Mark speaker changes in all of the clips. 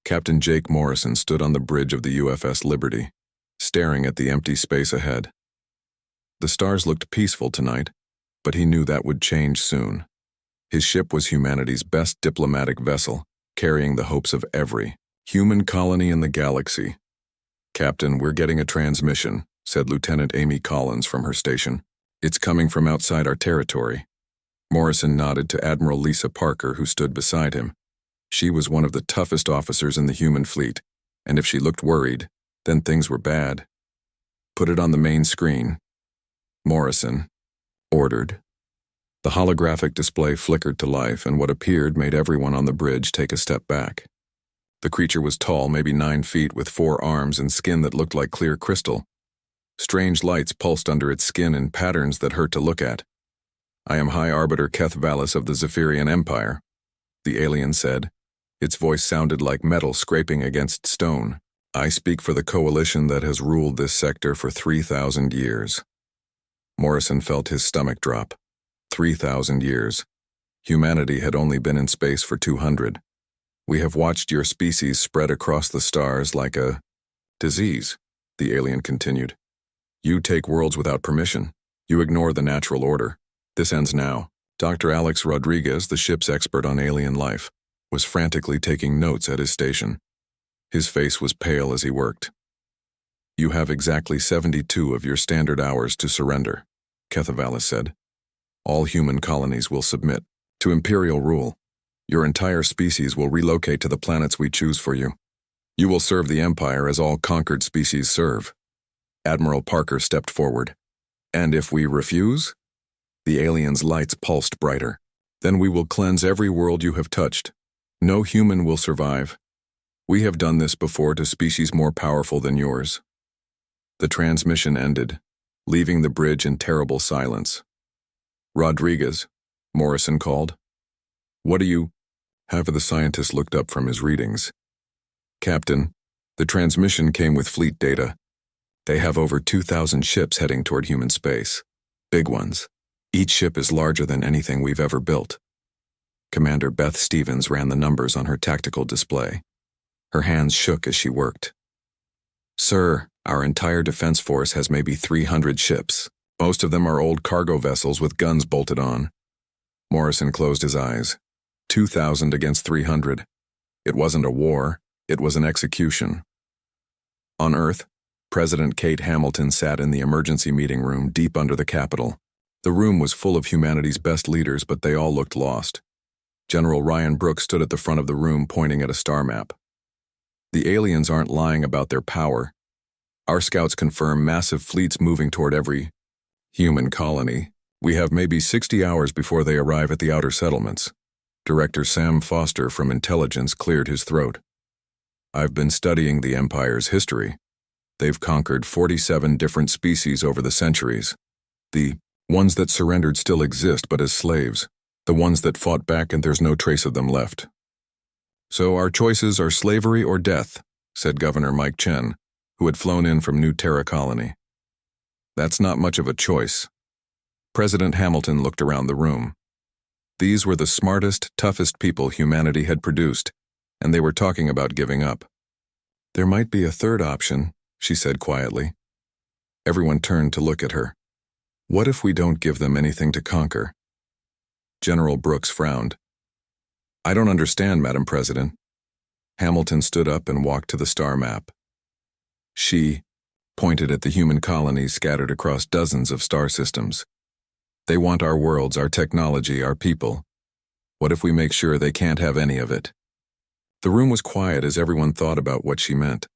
Speaker 1: Captain Jake Morrison stood on the bridge of the UFS Liberty, staring at the empty space ahead. The stars looked peaceful tonight, but he knew that would change soon. His ship was humanity's best diplomatic vessel, carrying the hopes of every human colony in the galaxy. "Captain, we're getting a transmission," said Lieutenant Amy Collins from her station. "It's coming from outside our territory." Morrison nodded to Admiral Lisa Parker, who stood beside him. She was one of the toughest officers in the human fleet, and if she looked worried, then things were bad. "Put it on the main screen," Morrison ordered. The holographic display flickered to life, and what appeared made everyone on the bridge take a step back. The creature was tall, maybe 9 feet, with 4 arms and skin that looked like clear crystal. Strange lights pulsed under its skin in patterns that hurt to look at. "I am High Arbiter Keth Vallis of the Zephyrian Empire," the alien said. Its voice sounded like metal scraping against stone. "I speak for the coalition that has ruled this sector for 3,000 years. Morrison felt his stomach drop. 3,000 years. Humanity had only been in space for 200. "We have watched your species spread across the stars like a disease," the alien continued. "You take worlds without permission. You ignore the natural order. This ends now." Dr. Alex Rodriguez, the ship's expert on alien life, was frantically taking notes at his station. His face was pale as he worked. "You have exactly 72 of your standard hours to surrender," Kethavallis said. "All human colonies will submit to Imperial rule. Your entire species will relocate to the planets we choose for you. You will serve the Empire as all conquered species serve." Admiral Parker stepped forward. "And if we refuse?" The alien's lights pulsed brighter. "Then we will cleanse every world you have touched. No human will survive. We have done this before to species more powerful than yours." The transmission ended, leaving the bridge in terrible silence. "Rodriguez," Morrison called. "What do you—" Half of the scientist looked up from his readings. "Captain, the transmission came with fleet data. They have over 2,000 ships heading toward human space. Big ones. Each ship is larger than anything we've ever built." Commander Beth Stevens ran the numbers on her tactical display. Her hands shook as she worked. "Sir, our entire defense force has maybe 300 ships. Most of them are old cargo vessels with guns bolted on." Morrison closed his eyes. 2,000 against 300. It wasn't a war, it was an execution. On Earth, President Kate Hamilton sat in the emergency meeting room deep under the Capitol. The room was full of humanity's best leaders, but they all looked lost. General Ryan Brooks stood at the front of the room pointing at a star map. "The aliens aren't lying about their power. Our scouts confirm massive fleets moving toward every human colony. We have maybe 60 hours before they arrive at the outer settlements." Director Sam Foster from Intelligence cleared his throat. "I've been studying the Empire's history. They've conquered 47 different species over the centuries. The ones that surrendered still exist, but as slaves. The ones that fought back and there's no trace of them left. So our choices are slavery or death," said Governor Mike Chen, who had flown in from New Terra Colony. "That's not much of a choice." President Hamilton looked around the room. These were the smartest, toughest people humanity had produced, and they were talking about giving up. "There might be a third option," she said quietly. Everyone turned to look at her. "What if we don't give them anything to conquer?" General Brooks frowned. "I don't understand, Madam President." Hamilton stood up and walked to the star map. She pointed at the human colonies scattered across dozens of star systems. "They want our worlds, our technology, our people. What if we make sure they can't have any of it?" The room was quiet as everyone thought about what she meant.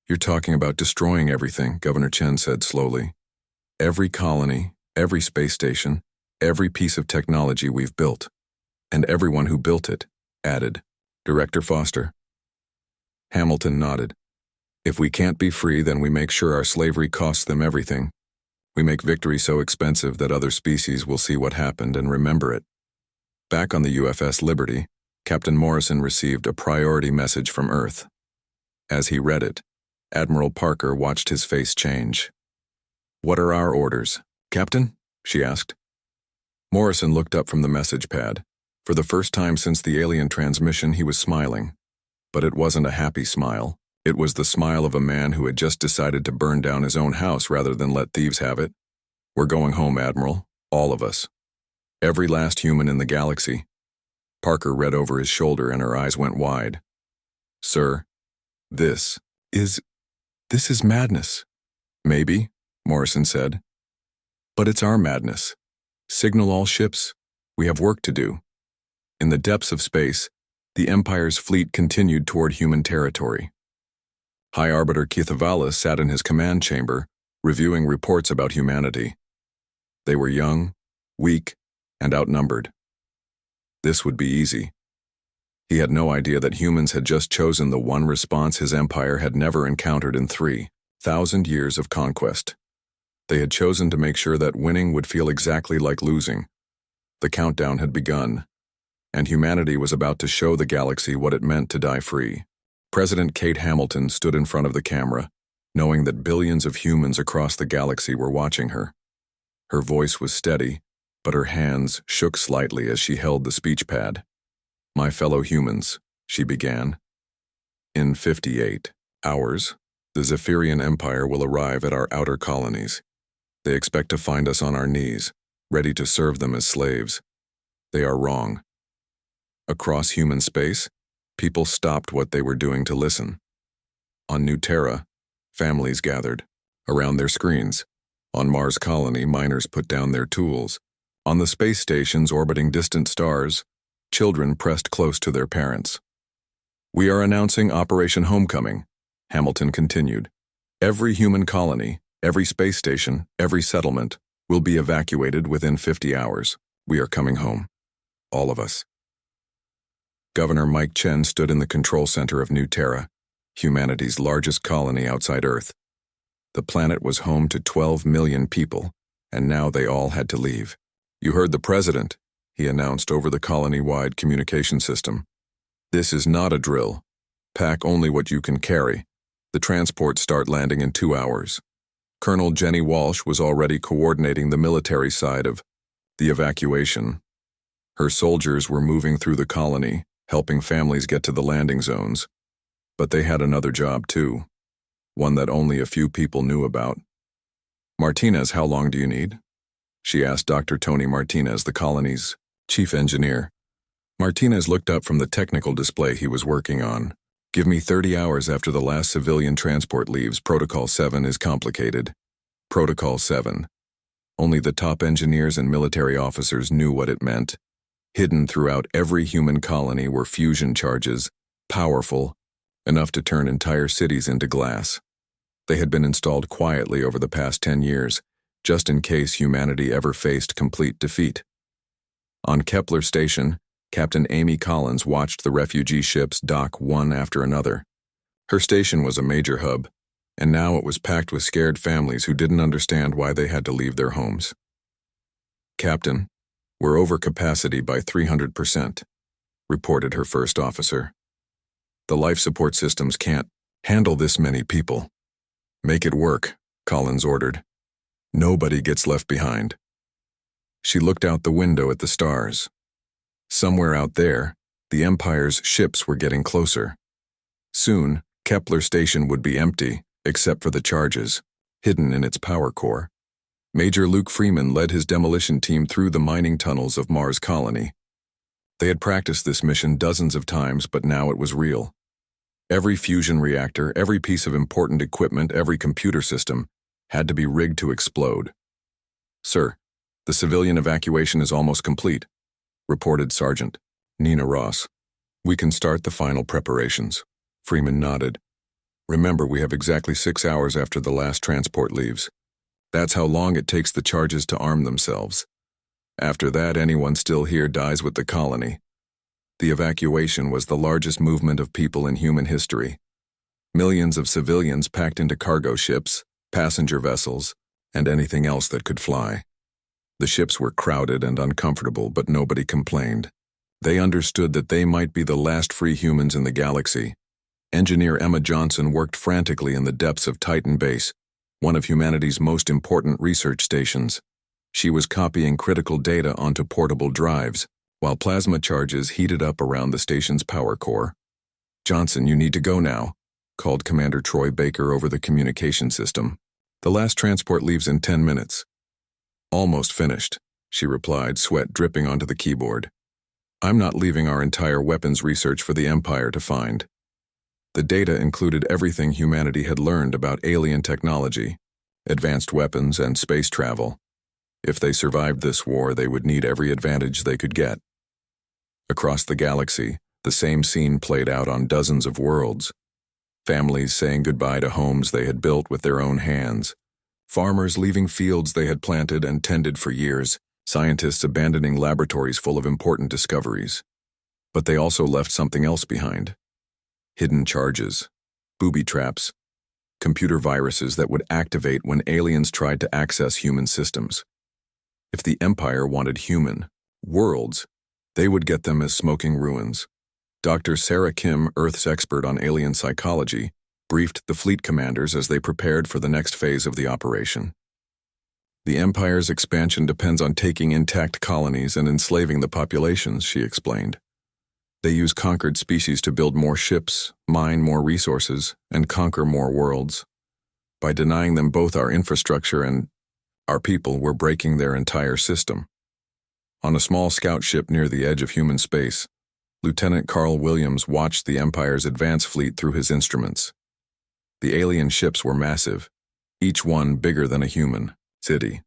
Speaker 1: "You're talking about destroying everything," Governor Chen said slowly. "Every colony, every space station, every piece of technology we've built. And everyone who built it," added Director Foster. Hamilton nodded. "If we can't be free, then we make sure our slavery costs them everything. We make victory so expensive that other species will see what happened and remember it." Back on the UFS Liberty, Captain Morrison received a priority message from Earth. As he read it, Admiral Parker watched his face change. "What are our orders, Captain?" she asked. Morrison looked up from the message pad. For the first time since the alien transmission, he was smiling. But it wasn't a happy smile. It was the smile of a man who had just decided to burn down his own house rather than let thieves have it. "We're going home, Admiral. All of us. Every last human in the galaxy." Parker read over his shoulder and her eyes went wide. "Sir, this is madness." "Maybe," Morrison said. "But it's our madness. Signal all ships. We have work to do." In the depths of space, the Empire's fleet continued toward human territory. High Arbiter Kithavala sat in his command chamber, reviewing reports about humanity. They were young, weak, and outnumbered. This would be easy. He had no idea that humans had just chosen the one response his empire had never encountered in 3,000 years of conquest. They had chosen to make sure that winning would feel exactly like losing. The countdown had begun, and humanity was about to show the galaxy what it meant to die free. President Kate Hamilton stood in front of the camera, knowing that billions of humans across the galaxy were watching her. Her voice was steady, but her hands shook slightly as she held the speech pad. "My fellow humans," she began. "In 58 hours, the Zephyrian Empire will arrive at our outer colonies. They expect to find us on our knees, ready to serve them as slaves. They are wrong." Across human space, people stopped what they were doing to listen. On New Terra, families gathered around their screens. On Mars Colony, miners put down their tools. On the space stations orbiting distant stars, children pressed close to their parents. "We are announcing Operation Homecoming," Hamilton continued. "Every human colony, every space station, every settlement will be evacuated within 50 hours. We are coming home. All of us." Governor Mike Chen stood in the control center of New Terra, humanity's largest colony outside Earth. The planet was home to 12 million people, and now they all had to leave. "You heard the president," he announced over the colony-wide communication system. "This is not a drill. Pack only what you can carry. The transports start landing in 2 hours." Colonel Jenny Walsh was already coordinating the military side of the evacuation. Her soldiers were moving through the colony, helping families get to the landing zones. But they had another job too, one that only a few people knew about. "Martinez, how long do you need?" she asked Dr. Tony Martinez, the colony's chief engineer. Martinez looked up from the technical display he was working on. "Give me 30 hours after the last civilian transport leaves. Protocol 7 is complicated." Protocol 7. Only the top engineers and military officers knew what it meant. Hidden throughout every human colony were fusion charges, powerful, enough to turn entire cities into glass. They had been installed quietly over the past 10 years, just in case humanity ever faced complete defeat. On Kepler Station, Captain Amy Collins watched the refugee ships dock one after another. Her station was a major hub, and now it was packed with scared families who didn't understand why they had to leave their homes. "Captain, we're over capacity by 300%, reported her first officer. "The life support systems can't handle this many people." "Make it work," Collins ordered. "Nobody gets left behind." She looked out the window at the stars. Somewhere out there, the Empire's ships were getting closer. Soon, Kepler Station would be empty, except for the charges, hidden in its power core. Major Luke Freeman led his demolition team through the mining tunnels of Mars Colony. They had practiced this mission dozens of times, but now it was real. Every fusion reactor, every piece of important equipment, every computer system had to be rigged to explode. "Sir, the civilian evacuation is almost complete," reported Sergeant Nina Ross. "We can start the final preparations." Freeman nodded. "Remember, we have exactly 6 hours after the last transport leaves. That's how long it takes the charges to arm themselves. After that, anyone still here dies with the colony." The evacuation was the largest movement of people in human history. Millions of civilians packed into cargo ships, passenger vessels, and anything else that could fly. The ships were crowded and uncomfortable, but nobody complained. They understood that they might be the last free humans in the galaxy. Engineer Emma Johnson worked frantically in the depths of Titan Base, one of humanity's most important research stations. She was copying critical data onto portable drives, while plasma charges heated up around the station's power core. "Johnson, you need to go now," called Commander Troy Baker over the communication system. "The last transport leaves in 10 minutes. "Almost finished," she replied, sweat dripping onto the keyboard. "I'm not leaving our entire weapons research for the Empire to find." The data included everything humanity had learned about alien technology, advanced weapons, and space travel. If they survived this war, they would need every advantage they could get. Across the galaxy, the same scene played out on dozens of worlds. Families saying goodbye to homes they had built with their own hands. Farmers leaving fields they had planted and tended for years. Scientists abandoning laboratories full of important discoveries. But they also left something else behind. Hidden charges, booby traps, computer viruses that would activate when aliens tried to access human systems. If the Empire wanted human worlds, they would get them as smoking ruins. Dr. Sarah Kim, Earth's expert on alien psychology, briefed the fleet commanders as they prepared for the next phase of the operation. "The Empire's expansion depends on taking intact colonies and enslaving the populations," she explained. "They use conquered species to build more ships, mine more resources, and conquer more worlds. By denying them both our infrastructure and our people, we're breaking their entire system." On a small scout ship near the edge of human space, Lieutenant Carl Williams watched the Empire's advance fleet through his instruments. The alien ships were massive, each one bigger than a human city.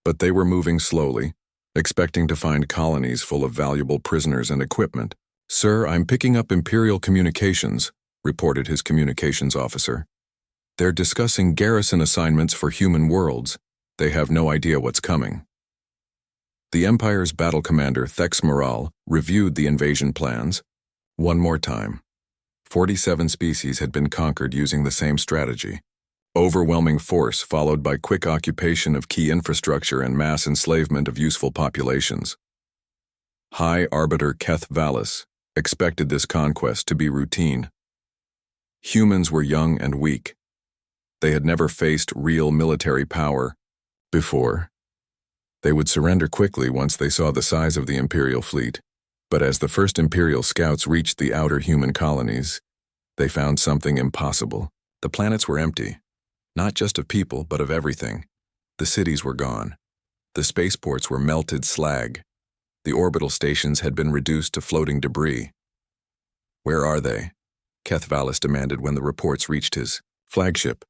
Speaker 1: But they were moving slowly, expecting to find colonies full of valuable prisoners and equipment. "Sir, I'm picking up Imperial communications," reported his communications officer. "They're discussing garrison assignments for human worlds. They have no idea what's coming." The Empire's battle commander, Thex Moral, reviewed the invasion plans. One more time. 47 species had been conquered using the same strategy. Overwhelming force followed by quick occupation of key infrastructure and mass enslavement of useful populations. High Arbiter Keth Vallis expected this conquest to be routine. Humans were young and weak. They had never faced real military power before. They would surrender quickly once they saw the size of the Imperial fleet. But as the first Imperial scouts reached the outer human colonies, they found something impossible. The planets were empty, not just of people, but of everything. The cities were gone. The spaceports were melted slag. The orbital stations had been reduced to floating debris. "Where are they?" Keth Vallis demanded when the reports reached his flagship.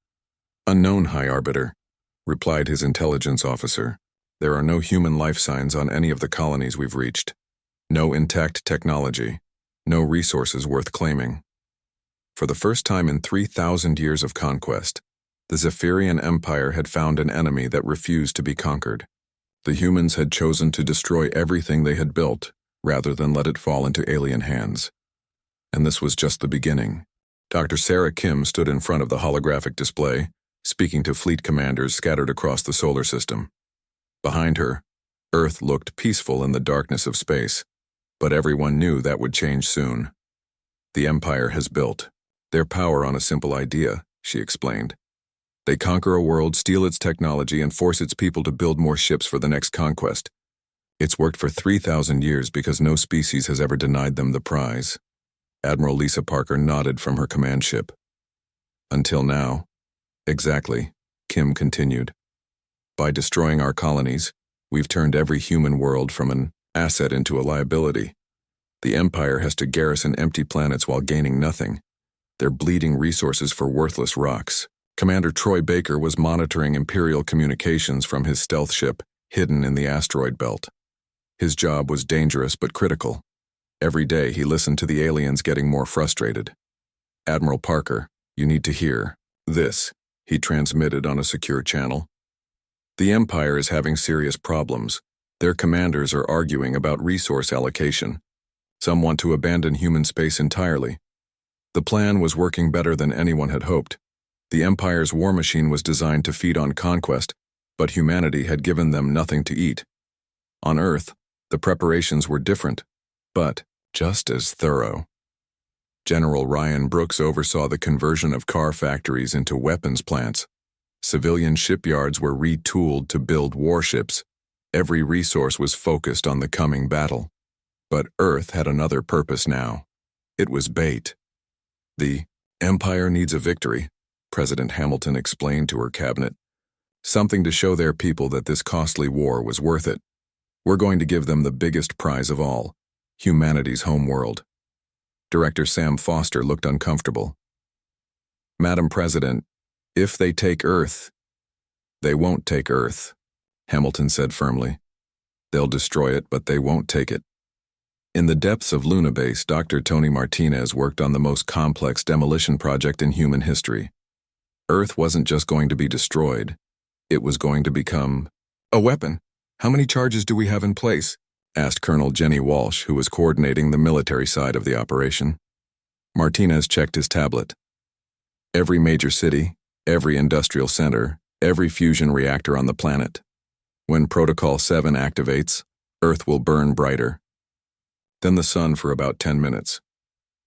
Speaker 1: "Unknown, High Arbiter," replied his intelligence officer. "There are no human life signs on any of the colonies we've reached. No intact technology. No resources worth claiming." For the first time in 3,000 years of conquest, the Zephyrian Empire had found an enemy that refused to be conquered. The humans had chosen to destroy everything they had built, rather than let it fall into alien hands. And this was just the beginning. Dr. Sarah Kim stood in front of the holographic display, speaking to fleet commanders scattered across the solar system. Behind her, Earth looked peaceful in the darkness of space, but everyone knew that would change soon. "The Empire has built their power on a simple idea," she explained. "They conquer a world, steal its technology, and force its people to build more ships for the next conquest. It's worked for 3,000 years because no species has ever denied them the prize." Admiral Lisa Parker nodded from her command ship. "Until now." "Exactly," Kim continued. "By destroying our colonies, we've turned every human world from an asset into a liability. The Empire has to garrison empty planets while gaining nothing. They're bleeding resources for worthless rocks." Commander Troy Baker was monitoring Imperial communications from his stealth ship, hidden in the asteroid belt. His job was dangerous but critical. Every day he listened to the aliens getting more frustrated. "Admiral Parker, you need to hear this," he transmitted on a secure channel. "The Empire is having serious problems. Their commanders are arguing about resource allocation. Some want to abandon human space entirely. The plan was working better than anyone had hoped. The Empire's war machine was designed to feed on conquest, but humanity had given them nothing to eat. On Earth, the preparations were different, but just as thorough. General Ryan Brooks oversaw the conversion of car factories into weapons plants. Civilian shipyards were retooled to build warships. Every resource was focused on the coming battle. But Earth had another purpose now. It was bait. The Empire needs a victory, President Hamilton explained to her cabinet. Something to show their people that this costly war was worth it. We're going to give them the biggest prize of all, humanity's home world. Director Sam Foster looked uncomfortable. Madam President, if they take Earth, they won't take Earth, Hamilton said firmly. They'll destroy it, but they won't take it. In the depths of Luna Base, Dr. Tony Martinez worked on the most complex demolition project in human history. Earth wasn't just going to be destroyed, it was going to become a weapon. How many charges do we have in place? Asked Colonel Jenny Walsh, who was coordinating the military side of the operation. Martinez checked his tablet. Every major city, every industrial center, every fusion reactor on the planet. When Protocol 7 activates, Earth will burn brighter. Then the sun for about 10 minutes.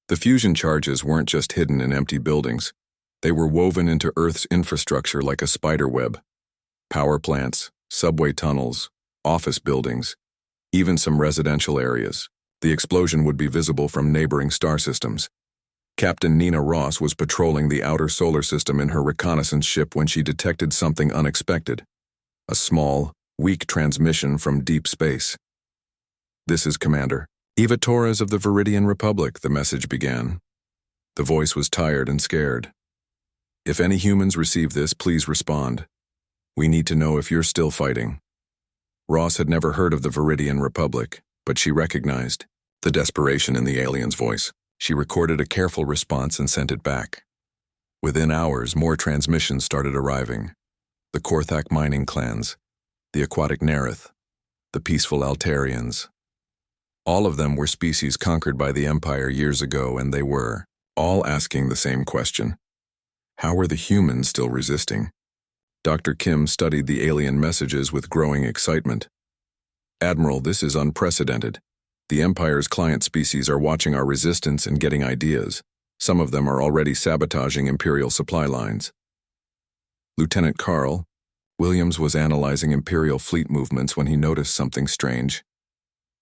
Speaker 1: The fusion charges weren't just hidden in empty buildings. They were woven into Earth's infrastructure like a spider web. Power plants, subway tunnels, office buildings, even some residential areas. The explosion would be visible from neighboring star systems. Captain Nina Ross was patrolling the outer solar system in her reconnaissance ship when she detected something unexpected. A small, weak transmission from deep space. "This is Commander Eva Torres of the Viridian Republic," the message began. The voice was tired and scared. "If any humans receive this, please respond. We need to know if you're still fighting." Ross had never heard of the Viridian Republic, but she recognized the desperation in the alien's voice. She recorded a careful response and sent it back. Within hours, more transmissions started arriving. The Korthak mining clans, the aquatic Nerith, the peaceful Altarians. All of them were species conquered by the Empire years ago, and they were all asking the same question. How were the humans still resisting? Dr. Kim studied the alien messages with growing excitement. "Admiral, this is unprecedented. The Empire's client species are watching our resistance and getting ideas. Some of them are already sabotaging Imperial supply lines." Lieutenant Carl Williams was analyzing Imperial fleet movements when he noticed something strange.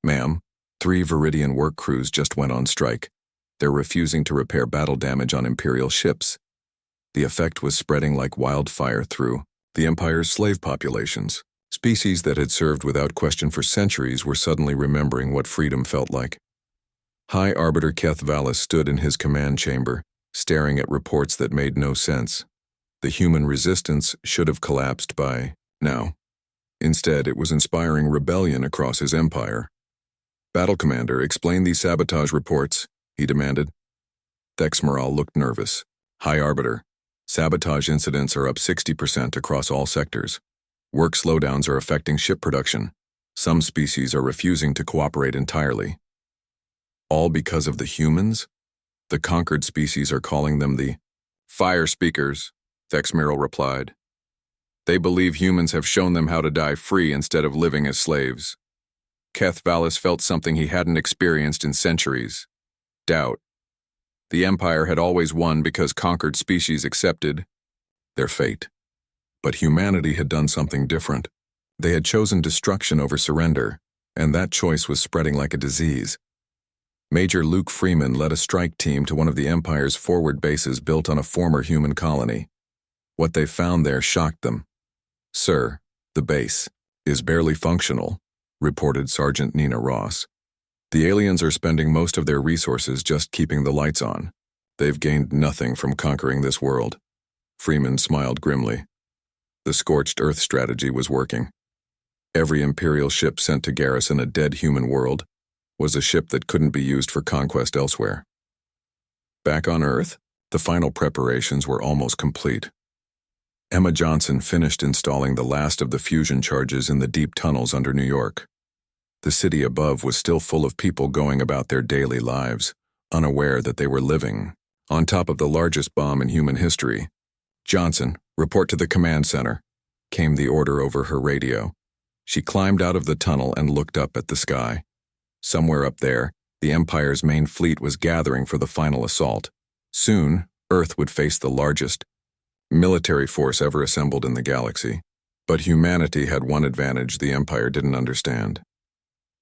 Speaker 1: "Ma'am, 3 Viridian work crews just went on strike. They're refusing to repair battle damage on Imperial ships." The effect was spreading like wildfire through the Empire's slave populations. Species that had served without question for centuries were suddenly remembering what freedom felt like. High Arbiter Keth Vallis stood in his command chamber, staring at reports that made no sense. The human resistance should have collapsed by now. Instead, it was inspiring rebellion across his empire. "Battle Commander, explain these sabotage reports," he demanded. Thexmeral looked nervous. "High Arbiter, sabotage incidents are up 60% across all sectors. Work slowdowns are affecting ship production. Some species are refusing to cooperate entirely." "All because of the humans?" "The conquered species are calling them the Fire Speakers," Thexmeral replied. "They believe humans have shown them how to die free instead of living as slaves." Keth Vallis felt something he hadn't experienced in centuries. Doubt. The Empire had always won because conquered species accepted their fate. But humanity had done something different. They had chosen destruction over surrender, and that choice was spreading like a disease. Major Luke Freeman led a strike team to one of the Empire's forward bases built on a former human colony. What they found there shocked them. "Sir, the base is barely functional," reported Sergeant Nina Ross. "The aliens are spending most of their resources just keeping the lights on. They've gained nothing from conquering this world." Freeman smiled grimly. The scorched earth strategy was working. Every Imperial ship sent to garrison a dead human world was a ship that couldn't be used for conquest elsewhere. Back on Earth, the final preparations were almost complete. Emma Johnson finished installing the last of the fusion charges in the deep tunnels under New York. The city above was still full of people going about their daily lives, unaware that they were living on top of the largest bomb in human history. "Johnson, report to the command center," came the order over her radio. She climbed out of the tunnel and looked up at the sky. Somewhere up there, the Empire's main fleet was gathering for the final assault. Soon, Earth would face the largest military force ever assembled in the galaxy. But humanity had one advantage the Empire didn't understand.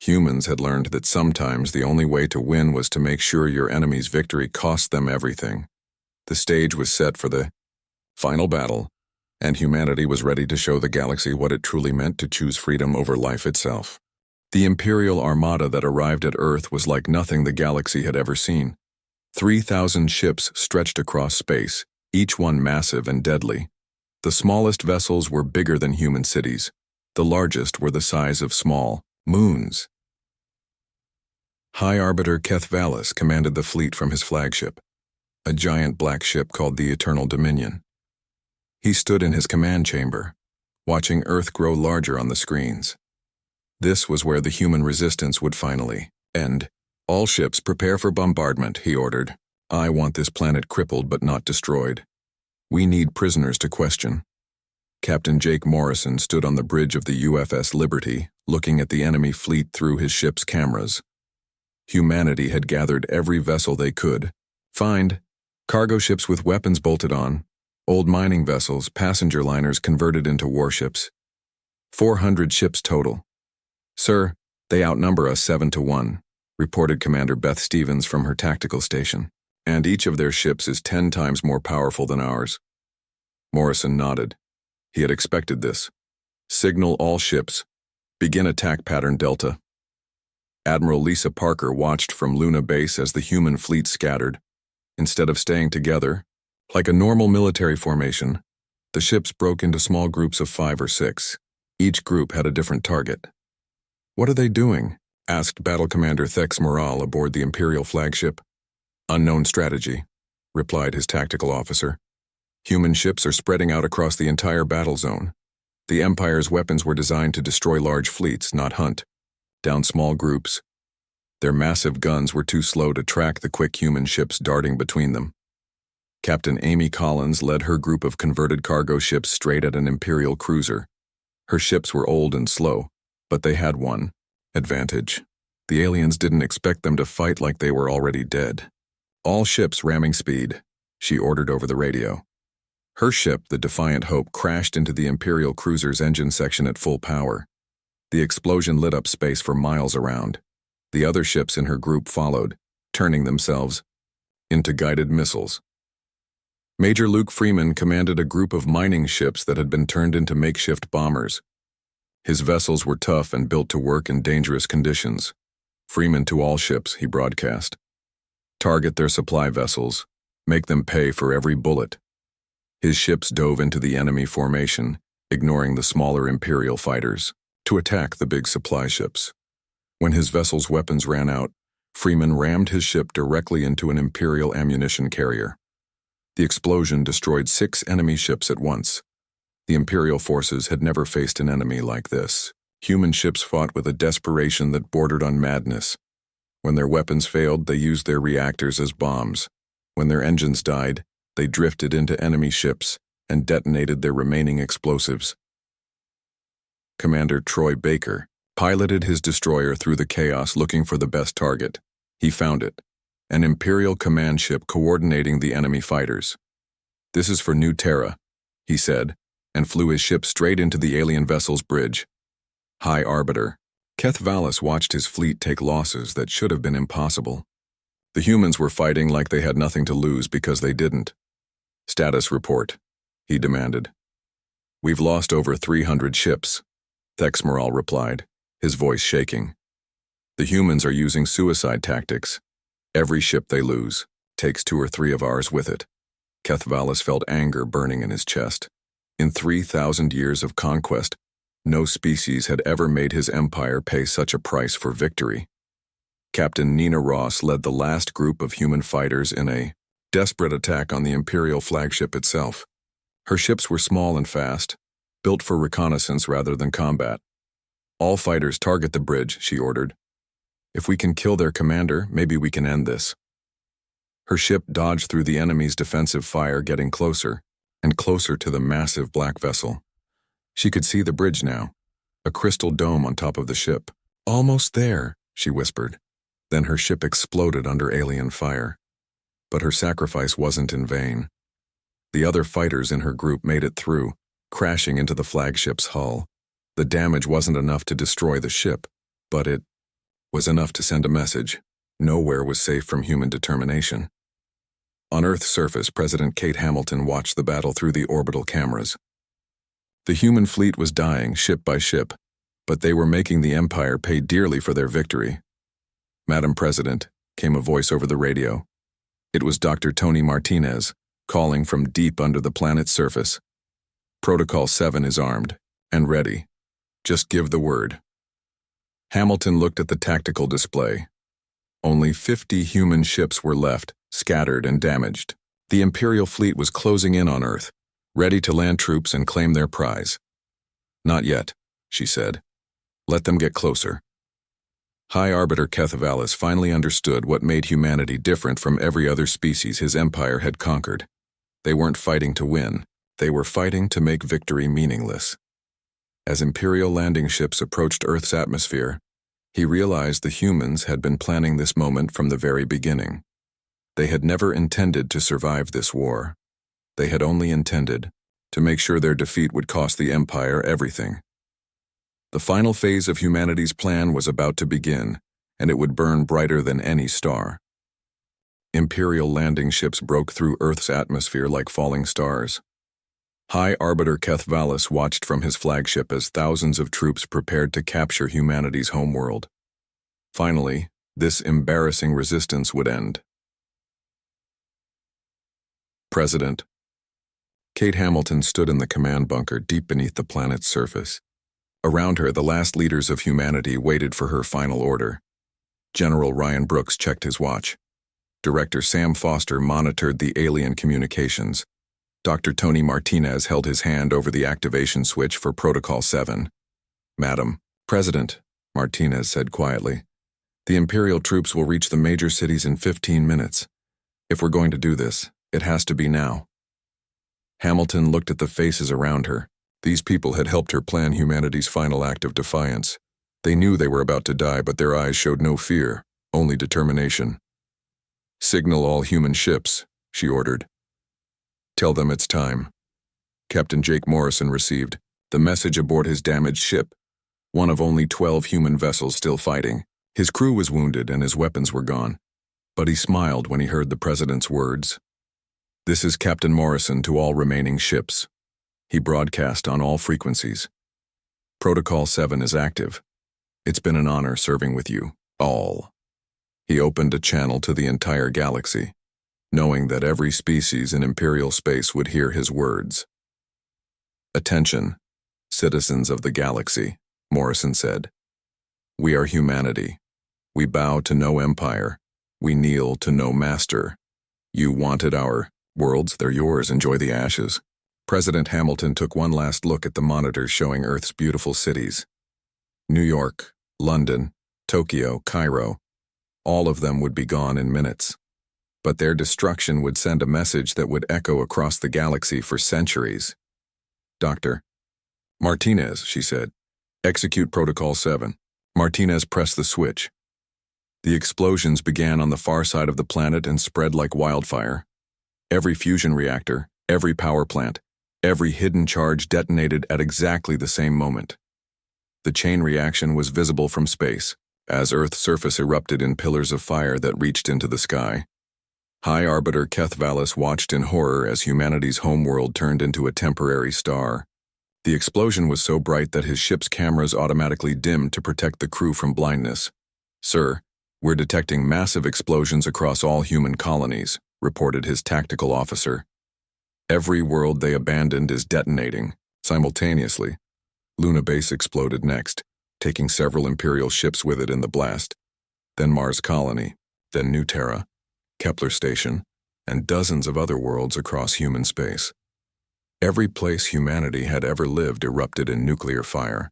Speaker 1: Humans had learned that sometimes the only way to win was to make sure your enemy's victory cost them everything. The stage was set for the final battle, and humanity was ready to show the galaxy what it truly meant to choose freedom over life itself. The Imperial Armada that arrived at Earth was like nothing the galaxy had ever seen. 3,000 ships stretched across space, each one massive and deadly. The smallest vessels were bigger than human cities. The largest were the size of small moons. High Arbiter Keth Valis commanded the fleet from his flagship, a giant black ship called the Eternal Dominion. He stood in his command chamber, watching Earth grow larger on the screens. This was where the human resistance would finally end. "All ships prepare for bombardment," he ordered. "I want this planet crippled but not destroyed. We need prisoners to question." Captain Jake Morrison stood on the bridge of the UFS Liberty, looking at the enemy fleet through his ship's cameras. Humanity had gathered every vessel they could find: cargo ships with weapons bolted on, old mining vessels, passenger liners converted into warships. 400 ships total. "Sir, they outnumber us 7-1, reported Commander Beth Stevens from her tactical station. "And each of their ships is 10 times more powerful than ours." Morrison nodded. He had expected this. "Signal all ships. Begin attack pattern Delta." Admiral Lisa Parker watched from Luna Base as the human fleet scattered. Instead of staying together, like a normal military formation, the ships broke into small groups of 5 or 6. Each group had a different target. "What are they doing?" asked Battle Commander Thex Moral aboard the Imperial flagship. "Unknown strategy," replied his tactical officer. "Human ships are spreading out across the entire battle zone. The Empire's weapons were designed to destroy large fleets, not hunt down small groups. Their massive guns were too slow to track the quick human ships darting between them." Captain Amy Collins led her group of converted cargo ships straight at an Imperial cruiser. Her ships were old and slow, but they had one advantage. The aliens didn't expect them to fight like they were already dead. "All ships ramming speed," she ordered over the radio. Her ship, the Defiant Hope, crashed into the Imperial cruiser's engine section at full power. The explosion lit up space for miles around. The other ships in her group followed, turning themselves into guided missiles. Major Luke Freeman commanded a group of mining ships that had been turned into makeshift bombers. His vessels were tough and built to work in dangerous conditions. "Freeman to all ships," he broadcast. "Target their supply vessels. Make them pay for every bullet." His ships dove into the enemy formation, ignoring the smaller Imperial fighters, to attack the big supply ships. When his vessel's weapons ran out, Freeman rammed his ship directly into an Imperial ammunition carrier. The explosion destroyed 6 enemy ships at once. The Imperial forces had never faced an enemy like this. Human ships fought with a desperation that bordered on madness. When their weapons failed, they used their reactors as bombs. When their engines died, they drifted into enemy ships and detonated their remaining explosives. Commander Troy Baker piloted his destroyer through the chaos looking for the best target. He found it, an Imperial command ship coordinating the enemy fighters. "This is for New Terra," he said, and flew his ship straight into the alien vessel's bridge. High Arbiter Keth Valis watched his fleet take losses that should have been impossible. The humans were fighting like they had nothing to lose because they didn't. "Status report," he demanded. "We've lost over 300 ships," Thex Moral replied, his voice shaking. "The humans are using suicide tactics. Every ship they lose takes 2 or 3 of ours with it." Keth Valis felt anger burning in his chest. In 3,000 years of conquest, no species had ever made his empire pay such a price for victory. Captain Nina Ross led the last group of human fighters in a desperate attack on the Imperial flagship itself. Her ships were small and fast, built for reconnaissance rather than combat. "All fighters target the bridge," she ordered. "If we can kill their commander, maybe we can end this." Her ship dodged through the enemy's defensive fire, getting closer and closer to the massive black vessel. She could see the bridge now, a crystal dome on top of the ship. "Almost there," she whispered. Then her ship exploded under alien fire. But her sacrifice wasn't in vain. The other fighters in her group made it through, crashing into the flagship's hull. The damage wasn't enough to destroy the ship, but it was enough to send a message. Nowhere was safe from human determination. On Earth's surface, President Kate Hamilton watched the battle through the orbital cameras. The human fleet was dying ship by ship, but they were making the Empire pay dearly for their victory. "Madam President," came a voice over the radio. It was Dr. Tony Martinez, calling from deep under the planet's surface. "Protocol 7 is armed and ready. Just give the word." Hamilton looked at the tactical display. Only 50 human ships were left, scattered and damaged. The Imperial fleet was closing in on Earth, ready to land troops and claim their prize. "Not yet," she said. "Let them get closer." High Arbiter Kethavalis finally understood what made humanity different from every other species his empire had conquered. They weren't fighting to win. They were fighting to make victory meaningless. As Imperial landing ships approached Earth's atmosphere, he realized the humans had been planning this moment from the very beginning. They had never intended to survive this war. They had only intended to make sure their defeat would cost the Empire everything. The final phase of humanity's plan was about to begin, and it would burn brighter than any star. Imperial landing ships broke through Earth's atmosphere like falling stars. High Arbiter Kethvalis watched from his flagship as thousands of troops prepared to capture humanity's homeworld. Finally, this embarrassing resistance would end. President. Kate Hamilton stood in the command bunker deep beneath the planet's surface. Around her, the last leaders of humanity waited for her final order. General Ryan Brooks checked his watch. Director Sam Foster monitored the alien communications. Dr. Tony Martinez held his hand over the activation switch for Protocol 7. "Madam President," Martinez said quietly, "the Imperial troops will reach the major cities in 15 minutes. If we're going to do this, it has to be now." Hamilton looked at the faces around her. These people had helped her plan humanity's final act of defiance. They knew they were about to die, but their eyes showed no fear, only determination. "Signal all human ships," she ordered. "Tell them it's time." Captain Jake Morrison received the message aboard his damaged ship, one of only 12 human vessels still fighting. His crew was wounded and his weapons were gone. But he smiled when he heard the president's words. "This is Captain Morrison to all remaining ships." He broadcast on all frequencies. "Protocol 7 is active. It's been an honor serving with you, all." He opened a channel to the entire galaxy, knowing that every species in Imperial space would hear his words. "Attention, citizens of the galaxy," Morrison said. "We are humanity. We bow to no empire. We kneel to no master. You wanted our worlds, they're yours, enjoy the ashes." President Hamilton took one last look at the monitors showing Earth's beautiful cities. New York, London, Tokyo, Cairo, all of them would be gone in minutes. But their destruction would send a message that would echo across the galaxy for centuries. "Dr. Martinez," she said, "execute Protocol 7. Martinez pressed the switch. The explosions began on the far side of the planet and spread like wildfire. Every fusion reactor, every power plant, every hidden charge detonated at exactly the same moment. The chain reaction was visible from space, as Earth's surface erupted in pillars of fire that reached into the sky. High Arbiter Kethvalis watched in horror as humanity's homeworld turned into a temporary star. The explosion was so bright that his ship's cameras automatically dimmed to protect the crew from blindness. "Sir, we're detecting massive explosions across all human colonies," reported his tactical officer. "Every world they abandoned is detonating, simultaneously." Luna Base exploded next, taking several Imperial ships with it in the blast. Then Mars Colony, then New Terra, Kepler Station, and dozens of other worlds across human space. Every place humanity had ever lived erupted in nuclear fire.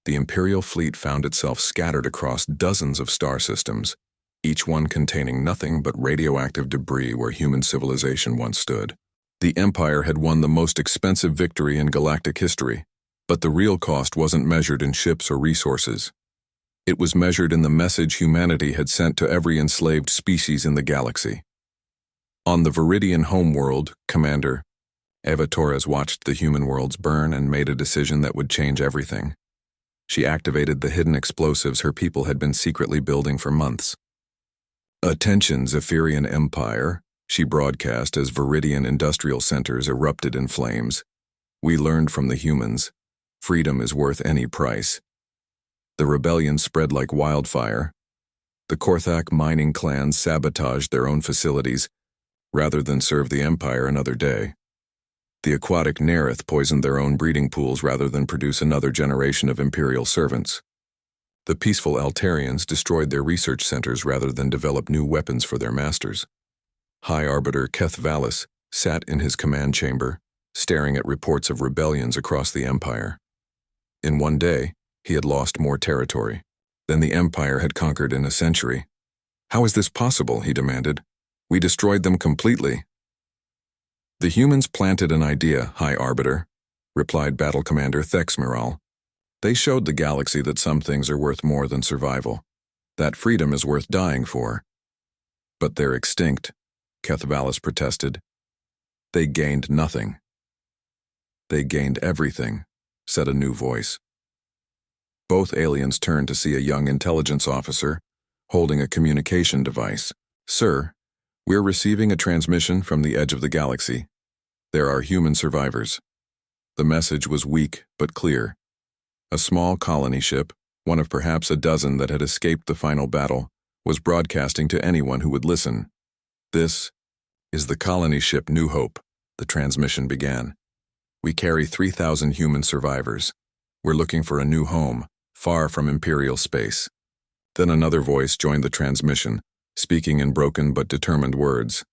Speaker 1: The Imperial fleet found itself scattered across dozens of star systems, each one containing nothing but radioactive debris where human civilization once stood. The Empire had won the most expensive victory in galactic history, but the real cost wasn't measured in ships or resources. It was measured in the message humanity had sent to every enslaved species in the galaxy. On the Viridian homeworld, Commander Eva Torres watched the human worlds burn and made a decision that would change everything. She activated the hidden explosives her people had been secretly building for months. "Attention, Zephyrian Empire. She broadcast as Viridian industrial centers erupted in flames. We learned from the humans. Freedom is worth any price. The rebellion spread like wildfire. The Korthak mining clans sabotaged their own facilities rather than serve the Empire another day. The aquatic Nerith poisoned their own breeding pools rather than produce another generation of Imperial servants. The peaceful Altarians destroyed their research centers rather than develop new weapons for their masters. High Arbiter Keth Valis sat in his command chamber, staring at reports of rebellions across the Empire. In one day, he had lost more territory than the Empire had conquered in a century. "How is this possible?" he demanded. "We destroyed them completely." "The humans planted an idea, High Arbiter," replied Battle Commander Thexmiral. "They showed the galaxy that some things are worth more than survival, that freedom is worth dying for." "But they're extinct," Keth Valis protested. "They gained nothing." "They gained everything," said a new voice. Both aliens turned to see a young intelligence officer holding a communication device. "Sir, we're receiving a transmission from the edge of the galaxy. There are human survivors." The message was weak but clear. A small colony ship, one of perhaps a dozen that had escaped the final battle, was broadcasting to anyone who would listen. "This is the colony ship New Hope," the transmission began. "We carry 3,000 human survivors. We're looking for a new home, far from Imperial space." Then another voice joined the transmission, speaking in broken but determined words.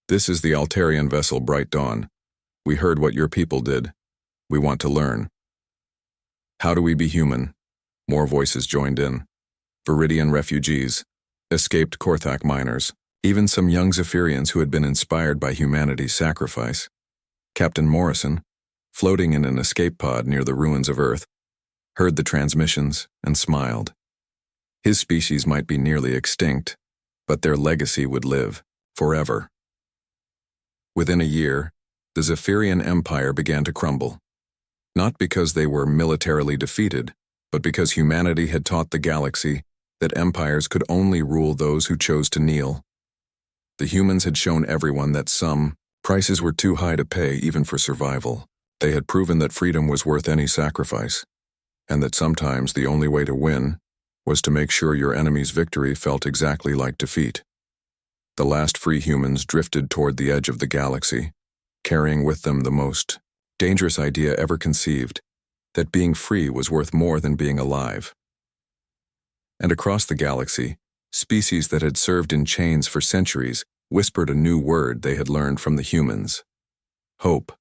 Speaker 1: "This is the Altarian vessel Bright Dawn. We heard what your people did. We want to learn." "How do we be human?" More voices joined in. Viridian refugees, escaped Korthak miners, even some young Zephyrians who had been inspired by humanity's sacrifice. Captain Morrison, floating in an escape pod near the ruins of Earth, heard the transmissions and smiled. His species might be nearly extinct, but their legacy would live forever. Within a year, the Zephyrian Empire began to crumble. Not because they were militarily defeated, but because humanity had taught the galaxy that empires could only rule those who chose to kneel. The humans had shown everyone that some prices were too high to pay even for survival. They had proven that freedom was worth any sacrifice, and that sometimes the only way to win was to make sure your enemy's victory felt exactly like defeat. The last free humans drifted toward the edge of the galaxy, carrying with them the most dangerous idea ever conceived, that being free was worth more than being alive. And across the galaxy, species that had served in chains for centuries whispered a new word they had learned from the humans: hope.